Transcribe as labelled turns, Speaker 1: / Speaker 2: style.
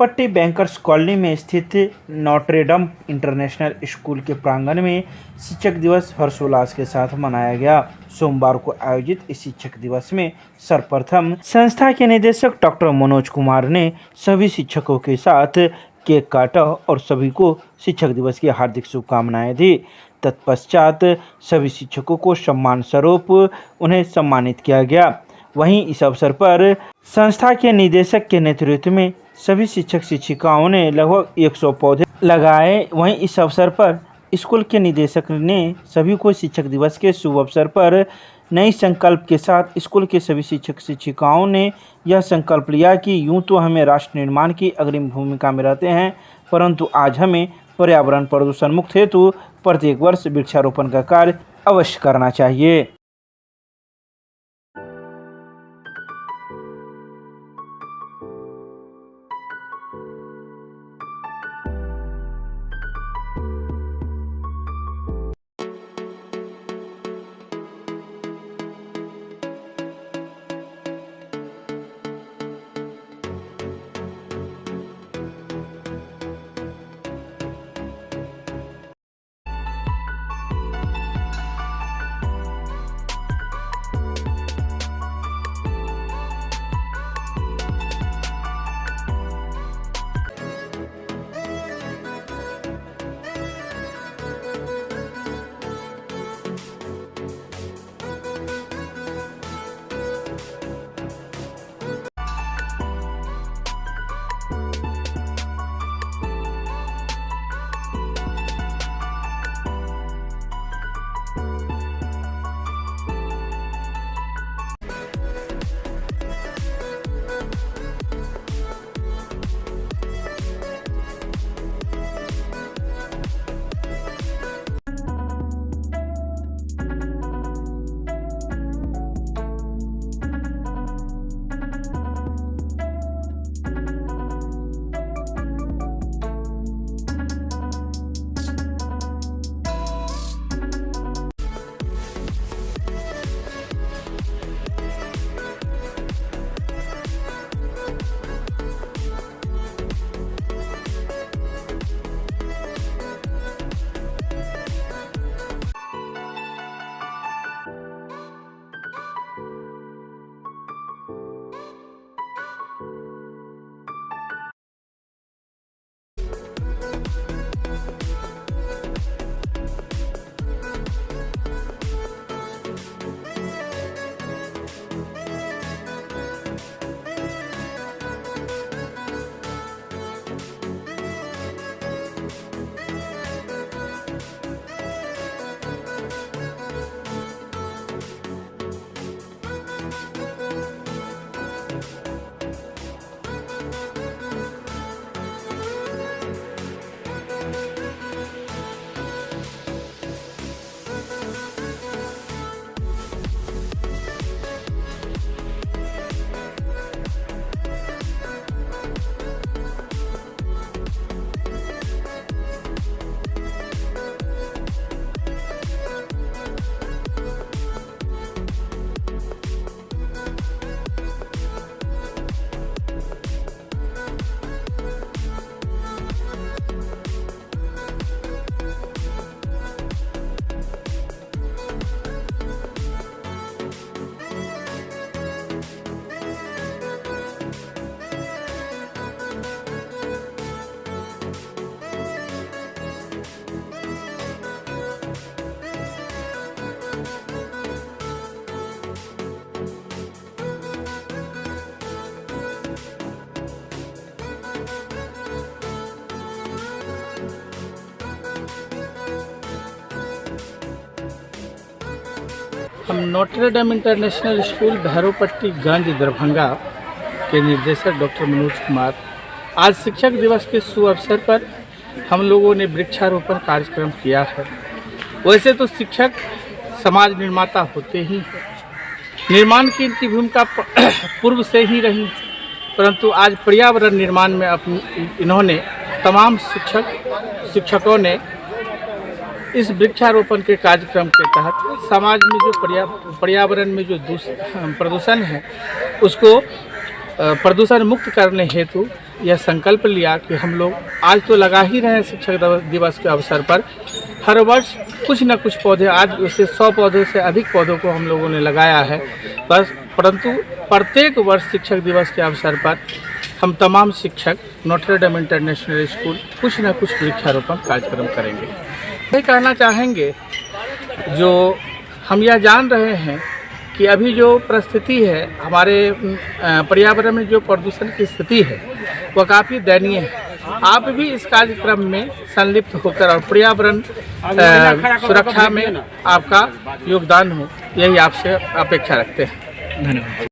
Speaker 1: Bhairopatti bankers colony में स्थित Notre Dame international school के प्रांगण में शिक्षक दिवस हर्षोल्लास के साथ मनाया गया। सोमवार को आयोजित इस शिक्षक दिवस में सर्वप्रथम संस्था के निदेशक डॉक्टर मनोज कुमार ने सभी शिक्षकों के साथ केक काटा और सभी को शिक्षक दिवस की हार्दिक शुभकामनाएं दी। तत्पश्चात सभी शिक्षकों को सम्मान स्वरूप उन्हें सम्मानित किया गया। वहीं इस अवसर पर संस्था के निदेशक के नेतृत्व में सभी शिक्षक शिक्षिकाओं ने लगभग 100 पौधे लगाए। वहीं इस अवसर पर स्कूल के निदेशक ने सभी को शिक्षक दिवस के शुभ अवसर पर नई संकल्प के साथ स्कूल के सभी शिक्षक शिक्षिकाओं ने यह संकल्प लिया कि यूं तो हमें राष्ट्र निर्माण की अग्रिम भूमिका में रहते हैं, परंतु आज हमें पर्यावरण प्रदूषण मुक्त हेतु प्रत्येक वर्ष वृक्षारोपण का कार्य अवश्य करना चाहिए।
Speaker 2: हम नोट्रेडम इंटरनेशनल स्कूल भैरोपट्टी गंज दरभंगा के निदेशक डॉक्टर मनोज कुमार आज शिक्षक दिवस के शुभ अवसर पर हम लोगों ने वृक्षारोपण कार्यक्रम किया है। वैसे तो शिक्षक समाज निर्माता होते ही हैं, निर्माण की इनकी भूमिका पूर्व से ही रही, परंतु आज पर्यावरण निर्माण में इन्होंने तमाम शिक्षकों ने इस वृक्षारोपण के कार्यक्रम के तहत समाज में जो पर्यावरण में जो प्रदूषण है उसको प्रदूषण मुक्त करने हेतु यह संकल्प लिया कि हम लोग आज तो लगा ही रहे हैं शिक्षक दिवस के अवसर पर, हर वर्ष कुछ न कुछ पौधे, आज उसे 100 पौधों से अधिक पौधों को हम लोगों ने लगाया है बस, परंतु प्रत्येक वर्ष शिक्षक दिवस के अवसर पर हम तमाम शिक्षक नोट्रे डेम इंटरनेशनल स्कूल कुछ न कुछ वृक्षारोपण कार्यक्रम करेंगे। ये कहना चाहेंगे, जो हम यह जान रहे हैं कि अभी जो परिस्थिति है हमारे पर्यावरण में, जो प्रदूषण की स्थिति है वह काफ़ी दयनीय है। आप भी इस कार्यक्रम में संलिप्त होकर और पर्यावरण सुरक्षा में आपका योगदान हो, यही आपसे अपेक्षा रखते हैं।
Speaker 1: धन्यवाद।